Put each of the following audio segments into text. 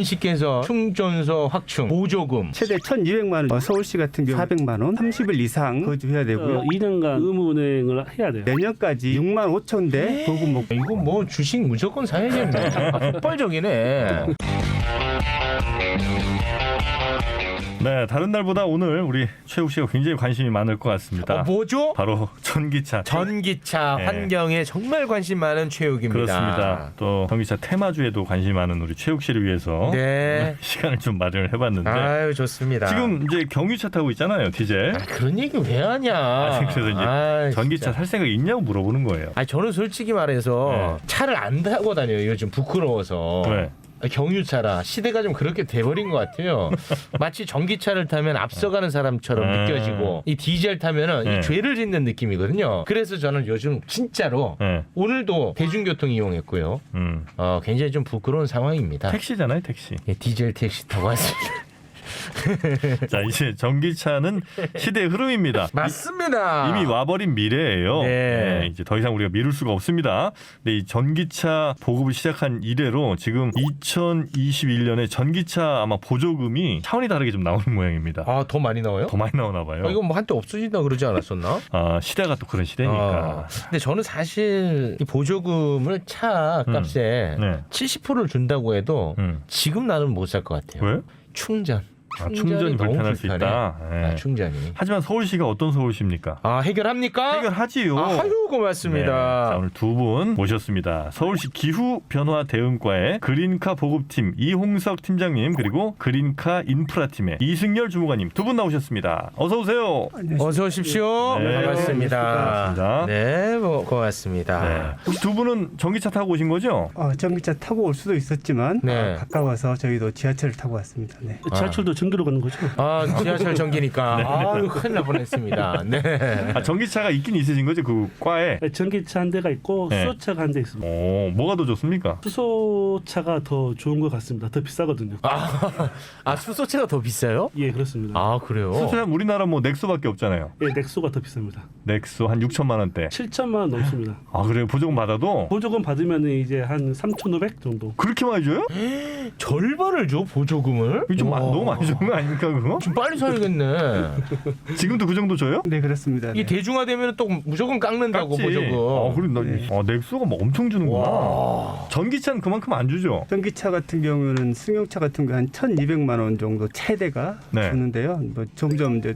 씨께서 충전소 확충 보조금 최대 1,200만 원, 서울시 같은 경우 400만 원, 30일 이상 거주해야 되고요. 2년간 의무 운행을 해야 돼요. 내년까지 6만 5천 대 보급 목. 이거 뭐 주식 무조건 사야겠네. 폭발적이네. 네, 다른 날보다 오늘 우리 최욱 씨가 굉장히 관심이 많을 것 같습니다. 뭐죠? 바로 전기차. 전기차 네. 환경에 정말 관심 많은 최욱입니다. 그렇습니다. 또 전기차 테마주에도 관심이 많은 우리 최욱 씨를 위해서 네. 시간을 좀 마련을 해봤는데 아유 좋습니다. 지금 이제 경유차 타고 있잖아요, 디젤. 그런 얘기 왜 하냐? 그래서 이제 전기차 진짜. 살 생각 있냐고 물어보는 거예요. 저는 솔직히 말해서 차를 안 타고 다녀요. 요즘 부끄러워서. 왜? 경유차라 시대가 좀 그렇게 돼버린 것 같아요. 마치 전기차를 타면 앞서가는 사람처럼 느껴지고 이 디젤 타면은 이 죄를 짓는 느낌이거든요. 그래서 저는 요즘 진짜로 오늘도 대중교통 이용했고요. 굉장히 좀 부끄러운 상황입니다. 택시잖아요, 택시. 예, 디젤 택시 타고 왔습니다. 자, 이제 전기차는 시대의 흐름입니다. 맞습니다. 이미 와버린 미래예요. 네. 이제 더 이상 우리가 미룰 수가 없습니다. 근데 이 전기차 보급을 시작한 이래로 지금 2021년에 전기차 아마 보조금이 차원이 다르게 좀 나오는 모양입니다. 더 많이 나와요? 더 많이 나오나 봐요. 이거 뭐 한때 없어진다 그러지 않았었나? 시대가 또 그런 시대니까. 근데 저는 사실 이 보조금을 차 값에 70%를 준다고 해도 지금 나는 못 살 것 같아요. 왜? 충전이 충전이 너무 불편할 수 있다. 충전이. 하지만 서울시가 어떤 서울시입니까? 해결합니까? 해결하지요. 아유 고맙습니다. 자, 오늘 두 분 모셨습니다. 서울시 기후변화 대응과의 그린카 보급팀 이홍석 팀장님 그리고 그린카 인프라팀의 이승열 주무관님 두 분 나오셨습니다. 어서 오세요. 어서 오십시오. 네. 반갑습니다. 네, 고맙습니다. 네. 혹시 두 분은 전기차 타고 오신 거죠? 전기차 타고 올 수도 있었지만 네. 가까워서 저희도 지하철을 타고 왔습니다. 네. 지하철도 전기로 가는 거죠? 지하철 전기니까 큰일 날 뻔했습니다. 네. 전기차가 있긴 있으신 거죠? 그 과에? 전기차 한 대가 있고 수소차가 한 대 있습니다. 뭐가 더 좋습니까? 수소차가 더 좋은 것 같습니다. 더 비싸거든요. 수소차가 더 비싸요? 예, 그렇습니다. 그래요? 수소차는 우리나라 넥소밖에 없잖아요. 예, 넥소가 더 비쌉니다. 넥소 한 6천만 원대. 7천만 원 넘습니다. 그래요? 보조금 받아도? 보조금 받으면 이제 한 3,500 정도. 그렇게 많이 줘요? 절반을 줘 보조금을? 좀 너무 많이 주는 거 아닙니까 그거? 좀 빨리 사야겠네. 지금도 그 정도 줘요? 네, 그렇습니다. 이게 대중화되면 또 무조건 깎는다고 깎지. 보조금. 그리고 넥소가 뭐 엄청 주는구나. 전기차는 그만큼 안 주죠? 전기차 같은 경우는 승용차 같은 거 한 1,200만 원 정도 최대가 주는데요. 뭐 점점 이제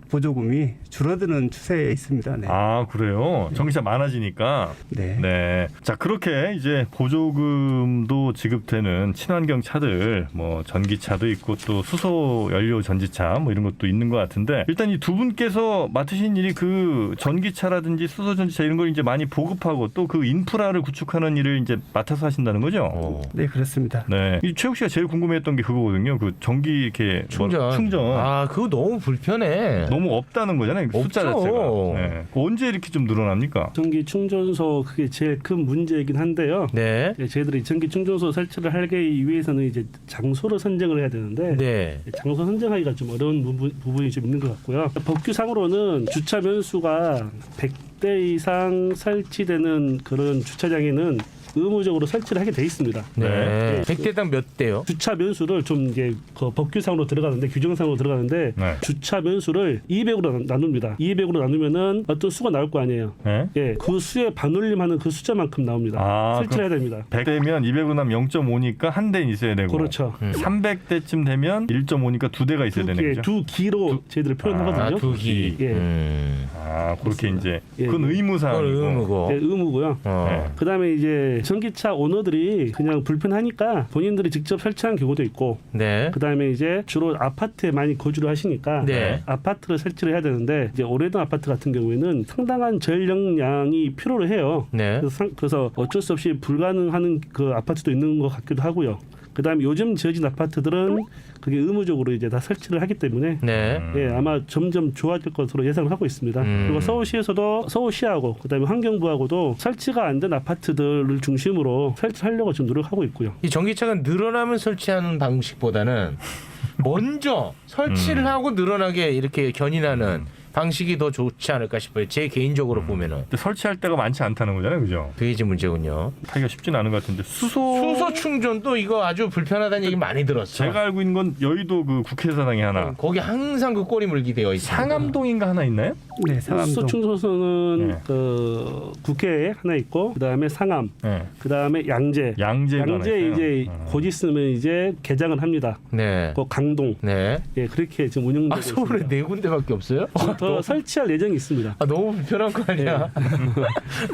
보조금이 줄어드는 추세에 있습니다. 네. 그래요? 전기차 많아지니까. 네. 자, 그렇게 이제 보조금도 지급되는 친환경 차들, 뭐 전기차도 있고 또 수소 연료 전지차 뭐 이런 것도 있는 것 같은데 일단 이 두 분께서 맡으신 일이 그 전기차라든지 수소 전지차 이런 걸 이제 많이 보급하고 또 그 인프라를 구축하는 일을 이제 맡아서 하신다는 거죠? 네, 그렇습니다. 네. 이 최욱 씨가 제일 궁금했던 게 그거거든요. 그 전기 이렇게 충전. 그거 너무 불편해. 너무 없다는 거잖아요. 숫자 없죠. 자체가. 언제 이렇게 좀 늘어납니까? 전기 충전소 그게 제일 큰 문제이긴 한데요. 네. 저희들이 전기 충전소 설치를 하기 위해서는 이제 장소를 선정을 해야 되는데 장소 선정하기가 좀 어려운 부분이 좀 있는 것 같고요. 법규상으로는 주차 면수가 100대 이상 설치되는 그런 주차장에는 의무적으로 설치를 하게 돼 있습니다. 네. 100대당 몇 대요? 주차 면수를 좀 이제 그 법규상으로 들어가는데 규정상으로 들어가는데 주차 면수를 200으로 나눕니다. 200으로 나누면은 어떤 수가 나올 거 아니에요. 예, 그 수에 반올림하는 그 숫자만큼 나옵니다. 설치를 해야 됩니다. 100대면 200으로 나면 0.5니까 한 대는 있어야 되고. 그렇죠. 300대쯤 되면 1.5니까 두 대가 있어야 되는 거죠. 두 기로 저희들이 표현하거든요. 두 기. 예. 그렇게 이제 예. 그건 의무사항이고. 의무고. 네, 의무고요. 그다음에 이제 전기차 오너들이 그냥 불편하니까 본인들이 직접 설치한 경우도 있고, 그다음에 이제 주로 아파트에 많이 거주를 하시니까 아파트를 설치를 해야 되는데 이제 오래된 아파트 같은 경우에는 상당한 전력량이 필요로 해요. 그래서 어쩔 수 없이 불가능한 그 아파트도 있는 것 같기도 하고요. 그다음에 요즘 지어진 아파트들은 그게 의무적으로 이제 다 설치를 하기 때문에 예, 아마 점점 좋아질 것으로 예상을 하고 있습니다. 그리고 서울시에서도 서울시하고 그다음에 환경부하고도 설치가 안 된 아파트들을 중심으로 설치하려고 좀 노력하고 있고요. 이 전기차가 늘어나면 설치하는 방식보다는 먼저 설치를 하고 늘어나게 이렇게 견인하는 방식이 더 좋지 않을까 싶어요. 제 개인적으로 보면은. 근데 설치할 데가 많지 않다는 거잖아요, 그죠? 그게 이제 문제군요. 하기가 쉽지는 않은 것 같은데 수소 충전도 이거 아주 불편하다는 얘기 많이 들었어요. 제가 알고 있는 건 여의도 그 국회의사당에 하나, 거기 항상 그 꼬리 물기 되어 있어요. 상암동인가 하나 있나요? 네, 상암동. 수소 충전소는 네. 그 국회에 하나 있고 그다음에 상암, 네. 그다음에 양재가 하나 양재 이제 곧 있으면 이제 개장을 합니다. 네. 그 강동, 네. 예, 그렇게 지금 운영되고 아, 서울에 있습니다. 네 군데밖에 없어요? 더 설치할 예정이 있습니다. 아, 너무 불편한 거 아니야?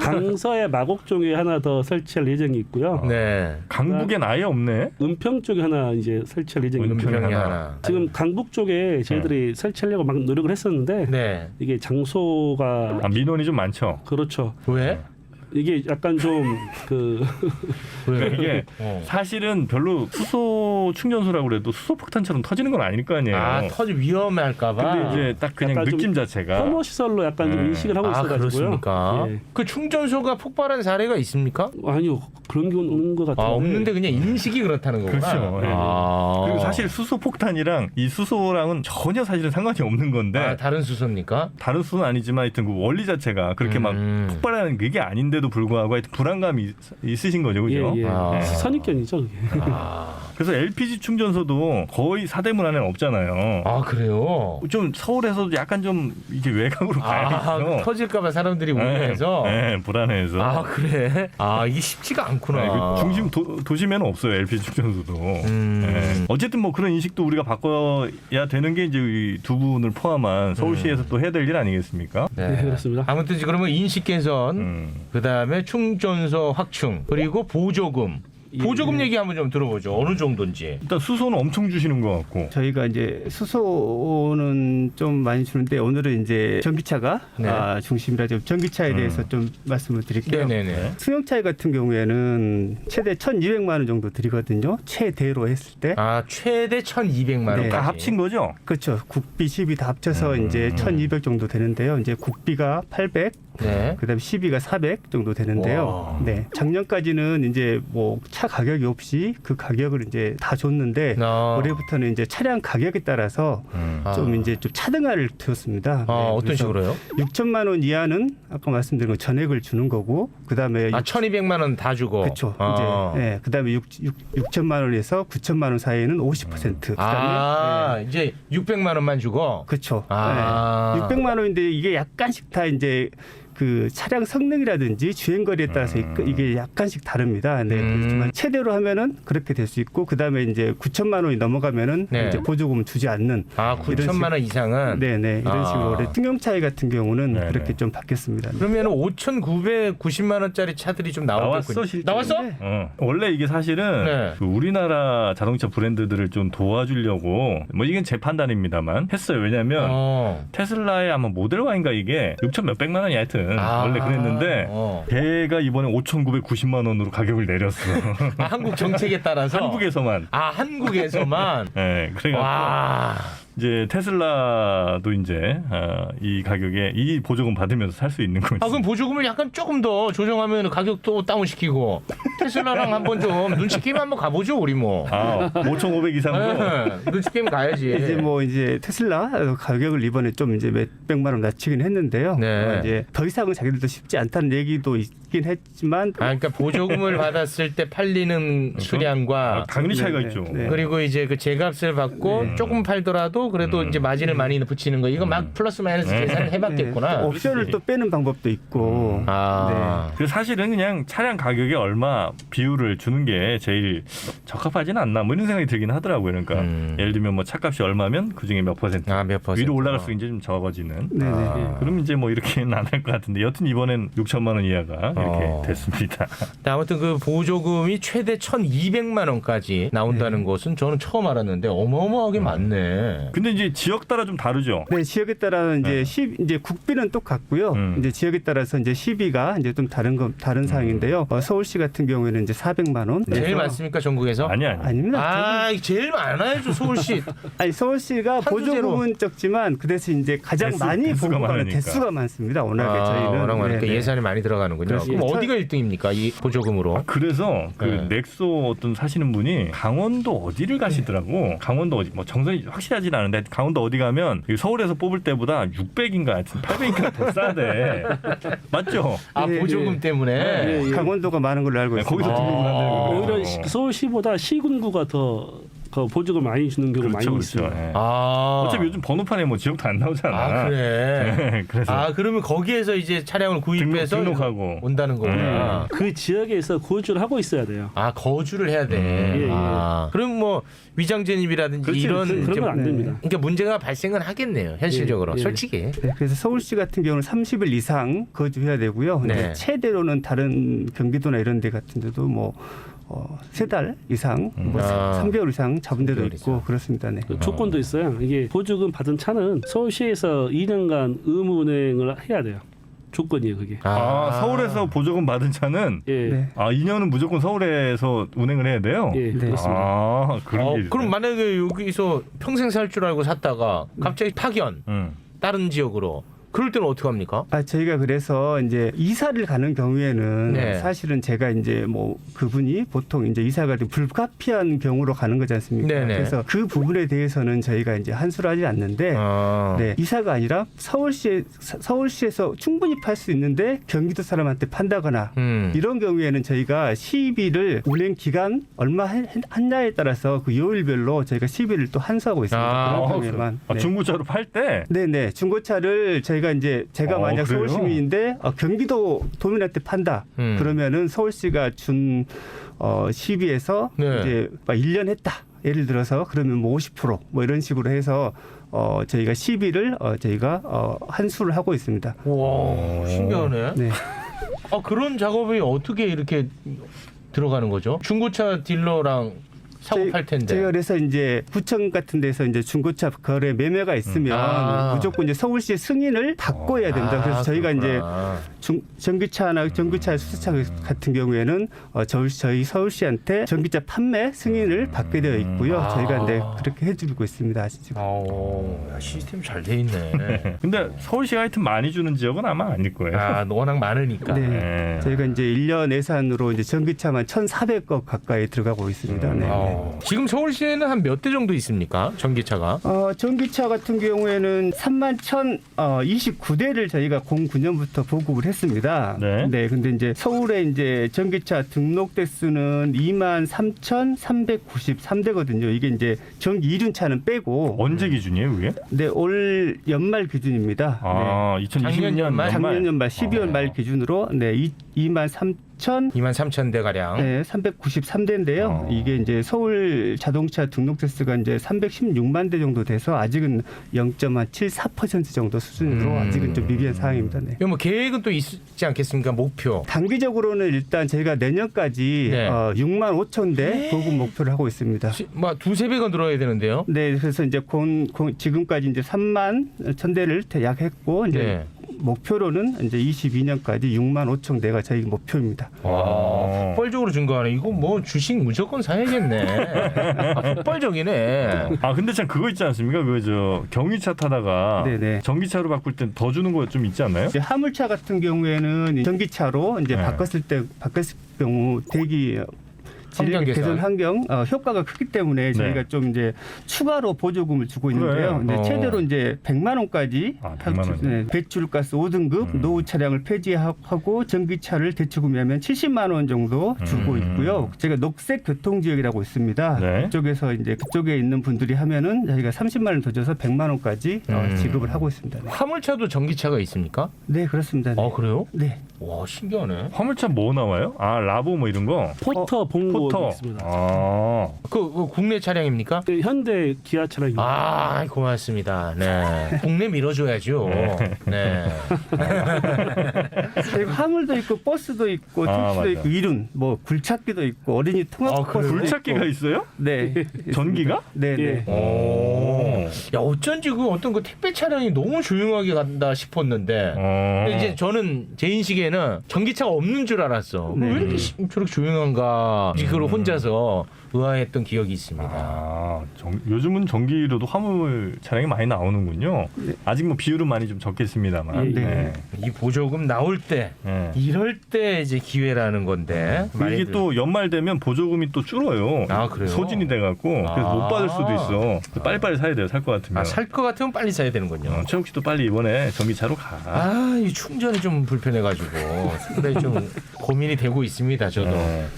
강서의 마곡 쪽에 하나 더 설치할 예정이 있고요. 네. 강북엔 아예 없네. 은평 쪽에 하나 이제 설치할 예정이 있고요. 은평이 하나. 지금 강북 쪽에 저희들이 설치하려고 막 노력을 했었는데 네. 이게 장소가 민원이 좀 많죠. 그렇죠. 왜? 이게 약간 좀 그 왜? 이게 사실은 별로 수소 충전소라고 그래도 수소 폭탄처럼 터지는 건 아닐 거 아니에요. 아, 터지 위험할까봐. 근데 이제 딱 그냥 약간 느낌 자체가 혐오 시설로 약간 좀 인식을 하고 아, 있어가지고요. 그렇습니까? 예. 그 충전소가 폭발한 사례가 있습니까? 아니요 그런 경우는 없는 것 아, 같은데. 없는데 그냥 인식이 그렇다는 거구나. 그렇죠. 예. 아. 그리고 사실 수소 폭탄이랑 이 수소랑은 전혀 사실은 상관이 없는 건데 아, 다른 수소입니까? 다른 수는 아니지만 하여튼 그 원리 자체가 그렇게 막 폭발하는 그게 아닌데도 불구하고 하여튼 불안감이 있으신 거죠, 그죠? 예, 예. 아. 선입견이죠 그게. 아, 그래서 LPG 충전소도 거의 사대문 안에는 없잖아요. 아 그래요? 좀 서울에서도 약간 좀 이게 외곽으로 아, 가야겠어. 터질까봐 사람들이 우려해서. 네, 불안해서. 아 그래? 아 이게 쉽지가 않구나. 네, 그 중심 도심에는 없어요, LPG 충전소도. 네. 어쨌든 뭐 그런 인식도 우리가 바꿔야 되는 게 이제 이 두 분을 포함한 서울시에서 또 해야 될 일 아니겠습니까? 네, 그렇습니다. 아무튼 그러면 인식 개선, 그 다음에 충전소 확충, 그리고 보조금. 보조금 얘기 한번 좀 들어보죠. 어느 정도인지. 일단 수소는 엄청 주시는 것 같고. 저희가 이제 수소는 좀 많이 주는데 오늘은 이제 전기차가 네. 중심이라 좀 전기차에 대해서 좀 말씀을 드릴게요. 네네네. 승용차 같은 경우에는 최대 1,200만 원 정도 드리거든요. 최대로 했을 때. 아 최대 1,200만 원까지. 네. 다 합친 거죠? 그렇죠. 국비, 시비 다 합쳐서 이제 1,200 정도 되는데요. 이제 국비가 800, 네. 그다음 시비가 400 정도 되는데요. 와. 네. 작년까지는 이제 뭐 차 가격이 없이 그 가격을 이제 다 줬는데 올해부터는 이제 차량 가격에 따라서 좀 이제 좀 차등화를 두었습니다. 어떤 식으로요? 6천만 원 이하는 아까 말씀드린 거 전액을 주는 거고 그다음에 1,200만 원 다 주고. 그렇죠. 이제 네, 그다음에 6천만 원에서 9천만 원 사이에는 50%. 그다음에 이제 600만 원만 주고. 그렇죠. 아. 네. 600만 원인데 이게 약간씩 다 이제 그 차량 성능이라든지 주행 거리에 따라서 이게 약간씩 다릅니다. 네, 그렇지만 최대로 하면은 그렇게 될 수 있고 그다음에 이제 9천만 원이 넘어가면은 네. 이제 보조금을 주지 않는 9천만 원 이상은. 네네 이런 식으로 올해 승용차 같은 경우는 네네. 그렇게 좀 바뀌었습니다. 그러면 5,990만 원짜리 차들이 좀 나왔겠군요. 나왔어, 실제. 나왔어? 네. 원래 이게 사실은 네. 그 우리나라 자동차 브랜드들을 좀 도와주려고 뭐 이건 제 판단입니다만 했어요. 왜냐하면 테슬라의 아마 모델 Y인가 이게 6천 몇백만 원이 하여튼 원래 그랬는데 걔가 이번에 5,990만 원으로 가격을 내렸어. 한국 정책에 따라서 한국에서만. 한국에서만. 네, 그래가지고 와. 이제 테슬라도 이제 이 가격에 이 보조금 받으면서 살 수 있는 거지. 그럼 보조금을 약간 조금 더 조정하면 가격도 다운시키고 테슬라랑 한번 좀 눈치 게임 한번 가보죠 우리 뭐. 5,500 이상으로. 네, 눈치 게임 가야지. 이제 테슬라 가격을 이번에 좀 이제 몇백만 원 낮추긴 했는데요. 네. 이제 더 이상은 자기들도 쉽지 않다는 얘기도 있긴 했지만 그러니까 보조금을 받았을 때 팔리는 수량과 당연히 차이가 네, 있죠. 네. 그리고 이제 그 제값을 받고 조금 팔더라도 그래도 이제 마진을 많이 붙이는 거 이거 막 플러스 마이너스 계산을 해봤겠구나. 또 옵션을 또 빼는 방법도 있고. 그 사실은 그냥 차량 가격에 얼마 비율을 주는 게 제일 적합하지는 않나 뭐 이런 생각이 들긴 하더라고요. 그러니까 예를 들면 뭐 차값이 얼마면 그 중에 몇 퍼센트, 몇 퍼센트 위로 올라갈수록 이제 좀 적어지는. 네네. 그럼 이제 뭐 이렇게는 안 할 것 같은데 여튼 이번엔 6천만 원 이하가 이렇게 됐습니다. 아무튼 그 보조금이 최대 1,200만 원까지 나온다는 것은 저는 처음 알았는데 어마어마하게 많네. 근데 이제 지역 따라 좀 다르죠. 네, 지역에 따라는 이제 국비는 똑같고요. 이제 지역에 따라서 이제 시비가 이제 좀 다른 사항인데요. 서울시 같은 경우에는 이제 400만 원. 제일 많습니까 전국에서? 아닙니다. 제일 많아야죠 서울시. 아니 서울시가 보조금은 적지만 그 대신 이제 가장 많이 보고가는 대수가 많습니다. 워낙에 저희는 워낙 많으니까 예산이 많이 들어가는군요. 그럼 어디가 1등입니까 이 보조금으로? 그래서 그 넥소 어떤 사시는 분이 강원도 어디를 가시더라고. 강원도 어디 뭐 정선이 확실하지는 아는데 강원도 어디 가면 서울에서 뽑을 때보다 600인가 800인가 더 싸대. 맞죠? 아 예, 보조금 예. 때문에. 강원도가 많은 걸로 알고 있습니다. 거기서 등록을 한다는 거예요. 오히려 서울시보다 시군구가 더 보조금 많이 주는 경우가 많이 있습니다. 예. 아. 어차피 요즘 번호판에 뭐 지역도 안 나오잖아. 아 그래. 네, 그래서 아 그러면 거기에서 이제 차량을 구입해서 등록하고. 온다는 거구나. 그 지역에서 거주를 하고 있어야 돼요. 아 거주를 해야 돼. 예, 예. 아, 그럼 뭐 위장전입이라든지 그렇지, 이런 그렇지. 그러면 안 네. 됩니다. 그러니까 문제가 발생은 하겠네요. 현실적으로 예, 예. 솔직히. 네, 그래서 서울시 같은 경우는 30일 이상 거주해야 되고요. 근데 네. 최대로는 다른 경기도나 이런 데 같은 데도 뭐 3달 이상, 뭐 아. 3개월 이상 잡은 데도 3개월 있고 이상. 그렇습니다. 네. 그 조건도 있어요. 이게 보조금 받은 차는 서울시에서 2년간 의무 운행을 해야 돼요. 조건이에요, 그게. 아, 서울에서 보조금 받은 차는 예. 네. 2년은 무조건 서울에서 운행을 해야 돼요. 예, 네. 그렇습니다. 아, 그런 게 있어요. 그럼 만약에 여기서 평생 살 줄 알고 샀다가 갑자기 파견 다른 지역으로 그럴 때는 어떻게 합니까? 저희가 그래서 이제 이사를 가는 경우에는 네. 사실은 제가 이제 뭐 그분이 보통 이제 이사가 불가피한 경우로 가는 거지 않습니까? 네네. 그래서 그 부분에 대해서는 저희가 이제 한수를 하지 않는데 아. 네, 이사가 아니라 서울시에서 충분히 팔 수 있는데 경기도 사람한테 판다거나 이런 경우에는 저희가 시비를 운행 기간 얼마 했냐에 따라서 그 요일별로 저희가 시비를 또 한수하고 있습니다. 아, 그런 경우에만. 네. 중고차로 팔 때? 네네 중고차를 제가 만약 그래요? 서울 시민인데 경기도 도민한테 판다 그러면은 서울시가 준 시비에서 네. 이제 막 1년 했다 예를 들어서 그러면 뭐 50%뭐 이런 식으로 해서 저희가 시비를 저희가 한수를 하고 있습니다. 와 신기하네. 네. 그런 작업이 어떻게 이렇게 들어가는 거죠? 중고차 딜러랑 사고 팔 텐데. 제가 그래서 이제 구청 같은 데서 이제 중고차 거래 매매가 있으면 무조건 이제 서울시 승인을 받고 해야 됩니다. 그래서 저희가 그렇구나. 이제 전기차 수소차 같은 경우에는 저희 서울시한테 전기차 판매 승인을 받게 되어 있고요. 저희가 이제 그렇게 해주고 있습니다. 지금. 야, 시스템 잘 돼 있네. 근데 서울시가 하여튼 많이 주는 지역은 아마 아닐 거예요. 워낙 많으니까. 네. 네. 저희가 이제 1년 예산으로 이제 전기차만 1,400억 가까이 들어가고 있습니다. 네. 지금 서울시에는 한 몇 대 정도 있습니까? 전기차가? 전기차 같은 경우에는 31,029대를 저희가 09년부터 보급을 했습니다. 네. 근데 이제 서울에 이제 전기차 등록 대수는 23,393대거든요. 이게 이제 전기 이륜차는 빼고. 언제 기준이에요, 그게? 네, 올 연말 기준입니다. 2020년 연말. 작년 연말 12월 말 기준으로 23,000대 가량. 네, 393대인데요. 이게 이제 서울 자동차 등록 대수가 이제 316만 대 정도 돼서 아직은 0.74% 정도 수준으로 아직은 좀 미비한 상황입니다. 네. 뭐 계획은 또 있지 않겠습니까? 목표. 단기적으로는 일단 저희가 내년까지 네. 6만 5천 대 보급 목표를 하고 있습니다. 뭐 두세 배가 늘어야 되는데요. 네, 그래서 이제 지금까지 이제 3만 1천 대를 약 했고 이제 네. 목표로는 이제 22년까지 6만 5천 대가 저희 목표입니다. 와, 폭발적으로 증가하네. 이거 뭐 주식 무조건 사야겠네. 폭발적이네. 근데 참 그거 있지 않습니까? 경유차 타다가 네네. 전기차로 바꿀 땐 더 주는 거 좀 있지 않나요? 이제 화물차 같은 경우에는 전기차로 이제 네. 바꿨을 경우 대기 환경 개선 환경 효과가 크기 때문에 저희가 좀 이제 추가로 보조금을 주고 있는데요. 근데 최대로 이제 100만 원까지 100만 원. 네, 배출가스 5등급 노후 차량을 폐지하고 전기차를 대출구매하면 70만 원 정도 주고 있고요. 제가 녹색 교통 지역이라고 있습니다. 네. 그쪽에서 이제 그쪽에 있는 분들이 하면은 저희가 30만 원 더 줘서 100만 원까지 지급을 하고 있습니다. 네. 화물차도 전기차가 있습니다. 네, 그렇습니다. 네. 그래요? 네. 와, 신기하네. 화물차 뭐 나와요? 라보 뭐 이런 거? 포터 봉고 포터. 있습니다. 그 국내 차량입니까? 네, 현대 기아 차량입니다. 고맙습니다. 네. 국내 밀어줘야죠. 네. 저희가 화물도 있고 버스도 있고 택시도 맞아. 있고 이륜 뭐 굴착기도 있고 어린이 통합 버스도 굴착기가 있고. 있어요? 네. 전기가? 네, 네. 야, 어쩐지 어떤 택배 차량이 너무 조용하게 간다 싶었는데 근데 이제 저는 제 인식에는 전기차가 없는 줄 알았어. 네. 왜 이렇게 저렇게 조용한가? 그걸 혼자서 의아했던 기억이 있습니다. 요즘은 전기로도 화물 차량이 많이 나오는군요. 네. 아직 뭐 비율은 많이 좀 적겠습니다만. 네. 이 보조금 나올 때 이럴 때 이제 기회라는 건데 이게 또 연말 되면 보조금이 또 줄어요. 아, 그래요? 소진이 돼갖고 그래서 못 받을 수도 있어. 빨리빨리 사야 돼요. 살 것 같으면. 살 것 같으면 빨리 사야 되는군요. 최욱 씨도 빨리 이번에 전기차로 가. 이 충전이 좀 불편해가지고 상당히 좀 고민이 되고 있습니다. 저도.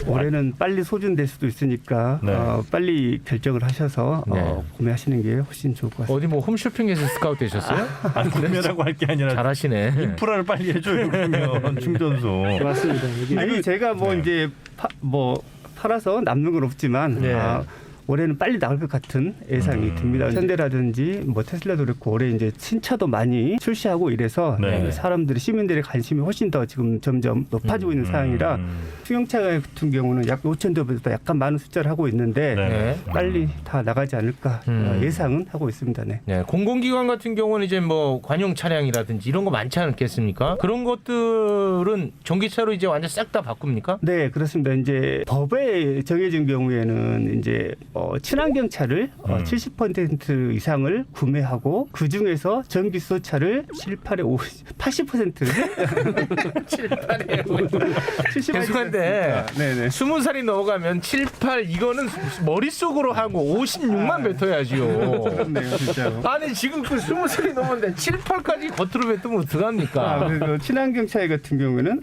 올해는 빨리 소진될 수도 있으니까 네. 빨리 결정을 하셔서 네. 구매하시는 게 훨씬 좋을 것 같습니다. 어디 뭐 홈쇼핑에서 스카우트 되셨어요? 아니, 구매라고 할 게 아니라 잘하시네. 인프라를 빨리 해줘요. 그러면 충전소. 맞습니다. 이게 아니 제가 뭐 네. 이제 팔아서 남는 건 없지만 네. 올해는 빨리 나올 것 같은 예상이 듭니다. 현대라든지 뭐 테슬라도 그렇고 올해 이제 신차도 많이 출시하고 이래서 네. 사람들이 시민들의 관심이 훨씬 더 지금 점점 높아지고 있는 상황이라 승용차 같은 경우는 약 5천 대보다 약간 많은 숫자를 하고 있는데 네. 빨리 다 나가지 않을까 예상은 하고 있습니다. 네. 네, 공공기관 같은 경우는 이제 뭐 관용 차량이라든지 이런 거 많지 않겠습니까? 그런 것들은 전기차로 이제 완전 싹 다 바꿉니까? 네, 그렇습니다. 이제 법에 정해진 경우에는 이제 친환경차를 70% 이상을 구매하고 그 중에서 전기 수소차를 80%를 70%. 죄송한데 네네. 20살이 넘어가면 7, 8 이거는 머릿속으로 하고 56만 뱉어야지요. 네, 진짜로. 아니 지금 그 20살이 넘었는데 7, 8까지 겉으로 뱉으면 어떡합니까? 그래서 친환경차 같은 경우는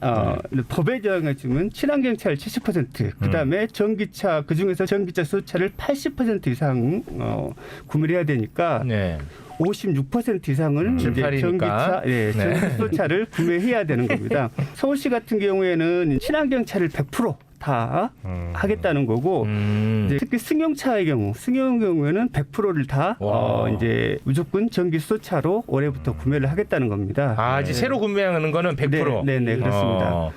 법에 정해지면 친환경차를 70%, 그다음에 전기차 그 중에서 전기차 수소차를 80% 이상 구매를 해야 되니까 네. 56% 이상은 이제 8이니까. 전기차, 전기 수소차를 구매해야 되는 겁니다. 서울시 같은 경우에는 친환경차를 100% 다 하겠다는 거고 이제 특히 승용차의 경우에는 100%를 다 이제 무조건 전기 수소차로 올해부터 구매를 하겠다는 겁니다. 이제 새로 구매하는 거는 100%. 네, 그렇습니다.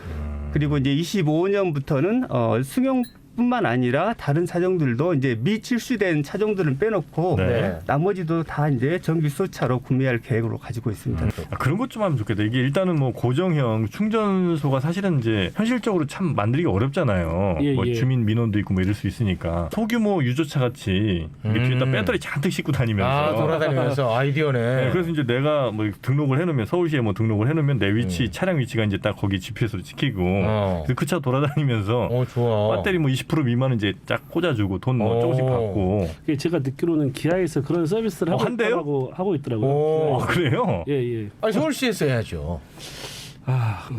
그리고 이제 25년부터는 승용뿐만 아니라 다른 차종들도 이제 미출시된 차종들은 빼놓고 네. 나머지도 다 이제 전기 수소차로 구매할 계획으로 가지고 있습니다. 그런 것 좀 하면 좋겠다. 이게 일단은 뭐 고정형 충전소가 사실은 이제 현실적으로 참 만들기가 어렵잖아요. 예, 뭐 예. 주민 민원도 있고 뭐 이럴 수 있으니까 소규모 유조차 같이 이게 뒤에다 배터리 잔뜩 싣고 다니면서 돌아다니면서 아이디어네. 네, 그래서 이제 내가 뭐 등록을 해놓으면 서울시에 뭐 등록을 해놓으면 내 위치 차량 위치가 이제 딱 거기 GPS로 찍히고 그 차 돌아다니면서 좋아. 배터리 뭐 20% 미만은 이제 쫙 꽂아주고 돈 뭐 조금씩 받고. 제가 듣기로는 기아에서 그런 서비스를 하고 있더라고요. 그래요? 예. 서울시에서 해야죠.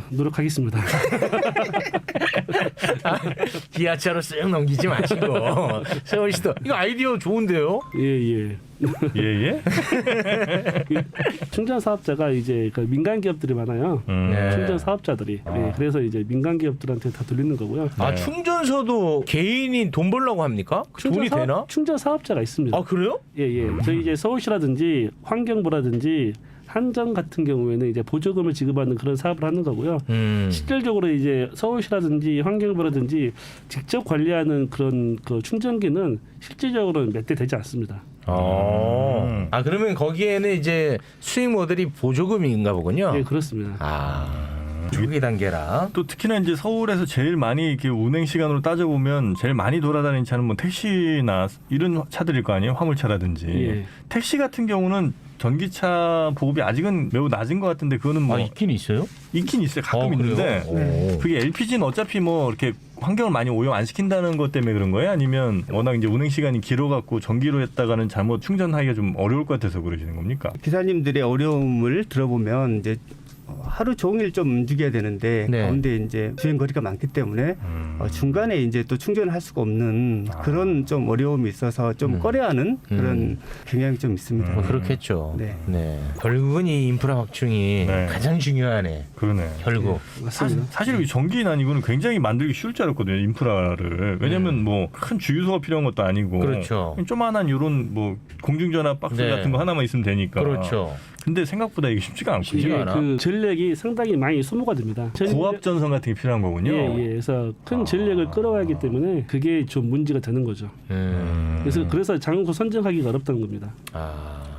노력하겠습니다. 기아차로 쓱 넘기지 마시고 서울시도 이거 아이디어 좋은데요? 예. 예. 충전 사업자가 이제 그 민간 기업들이 많아요. 네. 충전 사업자들이. 그래서 이제 민간 기업들한테 다 돌리는 거고요. 충전소도 개인이 돈 벌려고 합니까? 돈이 되나? 충전 사업자가 있습니다. 그래요? 예. 저희 이제 서울시라든지 환경부라든지 한정 같은 경우에는 이제 보조금을 지급하는 그런 사업을 하는 거고요. 실질적으로 이제 서울시라든지 환경부라든지 직접 관리하는 그런 그 충전기는 실질적으로는 몇 대 되지 않습니다. 그러면 거기에는 이제 수익 모델이 보조금인가 보군요. 예, 그렇습니다. 초기 단계라. 또 특히나 이제 서울에서 제일 많이 이렇게 운행 시간으로 따져보면 제일 많이 돌아다니는 차는 뭐 택시나 이런 차들일 거 아니에요? 화물차라든지. 예. 택시 같은 경우는 전기차 보급이 아직은 매우 낮은 것 같은데 그거는 뭐 있긴 있어요? 있긴 있어요. 가끔 있는데 그게 LPG는 어차피 뭐 이렇게 환경을 많이 오염 안 시킨다는 것 때문에 그런 거예요? 아니면 워낙 이제 운행 시간이 길어갖고 전기로 했다가는 잘못 충전하기가 좀 어려울 것 같아서 그러시는 겁니까? 기사님들의 어려움을 들어보면 이제 하루 종일 좀 움직여야 되는데 가운데 이제 주행 거리가 많기 때문에 중간에 이제 또 충전을 할 수가 없는 그런 좀 어려움이 있어서 좀 꺼려하는 그런 경향이 좀 있습니다. 그렇겠죠. 네. 결국은 이 인프라 확충이 가장 중요하네. 그러네. 결국. 맞습니다. 사실 이 전기난 이거는 굉장히 만들기 쉬울 줄 알았거든요. 인프라를. 왜냐하면 뭐 큰 주유소가 필요한 것도 아니고. 그렇죠. 조만한 이런 뭐 공중전화 박스 같은 거 하나만 있으면 되니까. 그렇죠. 근데 생각보다 이게 쉽지가 않군요. 이게 그 전력이 상당히 많이 소모가 됩니다. 고압 전선 같은 게 필요한 거군요. 예. 그래서 큰 전력을 끌어가기 때문에 그게 좀 문제가 되는 거죠. 그래서 장소 선정하기가 어렵다는 겁니다.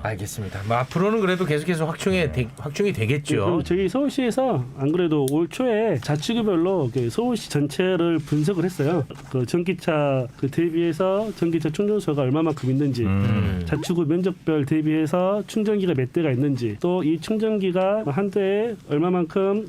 알겠습니다. 뭐 앞으로는 그래도 계속해서 확충이 되겠죠. 저희 서울시에서 안 그래도 올 초에 자치구별로 서울시 전체를 분석을 했어요. 그 전기차 대비해서 전기차 충전소가 얼마만큼 있는지, 자치구 면적별 대비해서 충전기가 몇 대가 있는지, 또 이 충전기가 한 대에 얼마만큼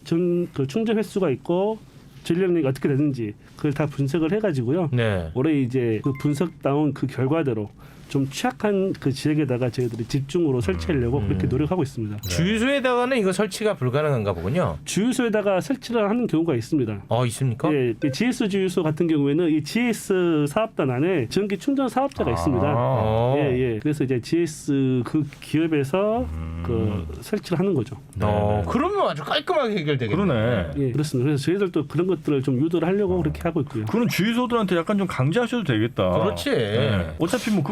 충전 횟수가 있고 전력량이 어떻게 되는지 그걸 다 분석을 해가지고요. 네. 올해 이제 그 분석 나온 그 결과대로 좀 취약한 그 지역에다가 저희들이 집중으로 설치하려고 그렇게 노력하고 있습니다. 주유소에다가는 이거 설치가 불가능한가 보군요. 주유소에다가 설치를 하는 경우가 있습니다. 있습니까? 예, GS 주유소 같은 경우에는 이 GS 사업단 안에 전기 충전 사업자가 있습니다. 예. 그래서 이제 GS 그 기업에서 그 설치를 하는 거죠. 그러면 아주 깔끔하게 해결되겠네요. 그러네. 예, 그렇습니다. 그래서 저희들도 그런 것들을 좀 유도를 하려고 그렇게 하고 있고요. 그런 주유소들한테 약간 좀 강제하셔도 되겠다. 그렇지. 네. 어차피 뭐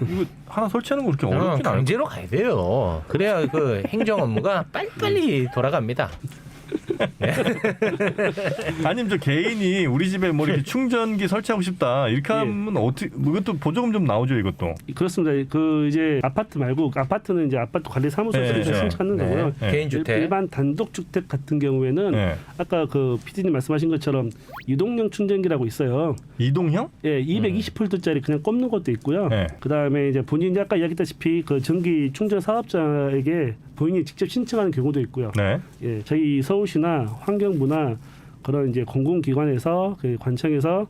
이거 하나 설치하는 거 그렇게 어렵진 않아요. 강제로 가야 돼요. 그래야 그 행정 업무가 빨리빨리 돌아갑니다. 네. 아니면 저 개인이 우리 집에 뭐 이렇게 충전기 설치하고 싶다 이렇게 하면 어떻게 이것도 보조금 좀 나오죠 이것도. 그렇습니다. 그 이제 아파트 말고 아파트는 이제 아파트 관리 사무소에서 신청하는 거고요. 개인 주택. 일반 단독 주택 같은 경우에는 아까 그 PD님 말씀하신 것처럼 이동형 충전기라고 있어요. 이동형? 예, 220V짜리 그냥 꼽는 것도 있고요. 그다음에 이제 본인이 아까 이야기했다시피 그 전기 충전 사업자에게 본인이 직접 신청하는 경우도 있고요. 예, 저희 서울시나 환경부나 그런 이제 공공기관에서 그 관청에서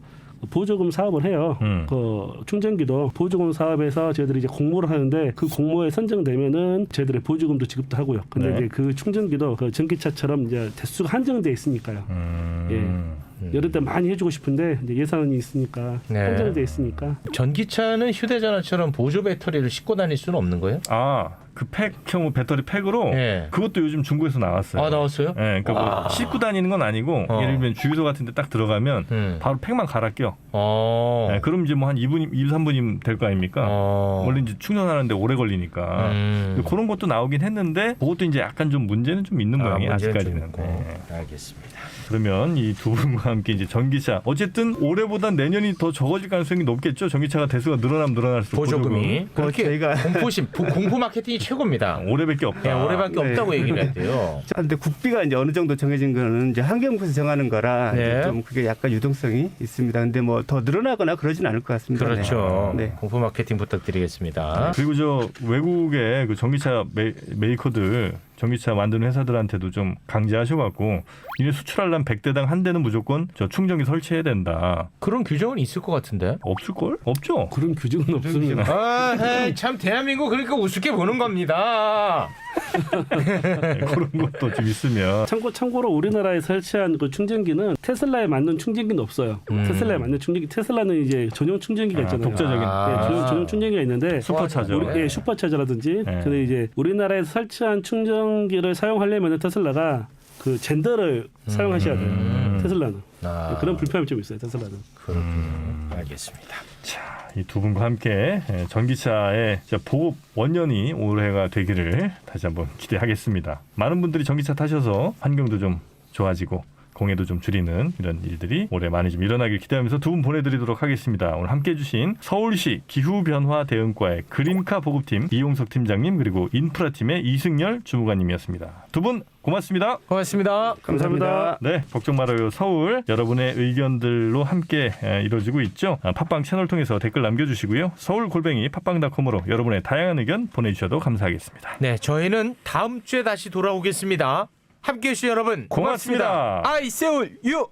보조금 사업을 해요. 그 충전기도 보조금 사업에서 저희들이 이제 공모를 하는데 그 공모에 선정되면은 저희들의 보조금도 지급도 하고요. 근데 이제 그 충전기도 그 전기차처럼 이제 대수가 한정돼 있으니까요. 여러 때 많이 해주고 싶은데 이제 예산이 있으니까 한정돼 있으니까. 전기차는 휴대전화처럼 보조 배터리를 싣고 다닐 수는 없는 거예요? 그 팩형 배터리 팩으로 그것도 요즘 중국에서 나왔어요. 나왔어요? 그러니까 뭐 싣고 다니는 건 아니고 예를 들면 주유소 같은 데 딱 들어가면 바로 팩만 갈아 껴. 그럼 이제 뭐 한 2분, 3분이면 될 거 아닙니까? 원래 이제 충전하는데 오래 걸리니까. 그런 것도 나오긴 했는데 그것도 이제 약간 좀 문제는 좀 있는 모양이에요. 아직까지는. 알겠습니다. 그러면 이 두 분과 함께 이제 전기차 어쨌든 올해보다 내년이 더 적어질 가능성이 높겠죠. 전기차가 대수가 늘어나면 늘어날수록 보조금이 그렇게 저희가 공포 마케팅이 최고입니다. 올해밖에 없다. 올해밖에 없다고 얘기를 해야 돼요. 근데 국비가 이제 어느 정도 정해진 거는 이제 환경부에서 정하는 거라 이제 좀 그게 약간 유동성이 있습니다. 근데 뭐 더 늘어나거나 그러진 않을 것 같습니다. 그렇죠. 공포 마케팅 부탁드리겠습니다. 그리고 저 외국의 그 전기차 메이커들 전기차 만드는 회사들한테도 좀 강제하셔갖고 이제 수출하려면 100대당 한 대는 무조건 저 충전기 설치해야 된다. 그런 규정은 있을 것 같은데? 없을걸? 없죠? 그런 규정은 없습니다. 참 대한민국 그러니까 우습게 보는 겁니다. 그런 것도 좀 있으면. 참고로 우리나라에 설치한 그 충전기는 테슬라에 맞는 충전기는 없어요. 테슬라에 맞는 충전기, 테슬라는 이제 전용 충전기가 있잖아요. 독자적인. 전용 충전기가 있는데 슈퍼차저. 슈퍼차저라든지. 근데 이제 우리나라에서 설치한 충전기를 사용하려면 테슬라가 그 젠더를 사용하셔야 돼요. 테슬라는. 그런 불편함이 좀 있어요. 테슬라는. 그렇군요. 알겠습니다. 자, 이 두 분과 함께 전기차의 보급 원년이 올해가 되기를 다시 한번 기대하겠습니다. 많은 분들이 전기차 타셔서 환경도 좀 좋아지고 공해도 좀 줄이는 이런 일들이 올해 많이 좀 일어나길 기대하면서 두 분 보내드리도록 하겠습니다. 오늘 함께해 주신 서울시 기후변화 대응과의 그린카 보급팀 이용석 팀장님 그리고 인프라팀의 이승열 주무관님이었습니다. 두 분 고맙습니다. 고맙습니다. 감사합니다. 네, 걱정 말아요 서울 여러분의 의견들로 함께 이루어지고 있죠. 팟빵 채널 통해서 댓글 남겨주시고요. 서울@팟빵닷컴으로 여러분의 다양한 의견 보내주셔도 감사하겠습니다. 네, 저희는 다음 주에 다시 돌아오겠습니다. 함께해 주신 여러분 고맙습니다. 고맙습니다. I Seoul you.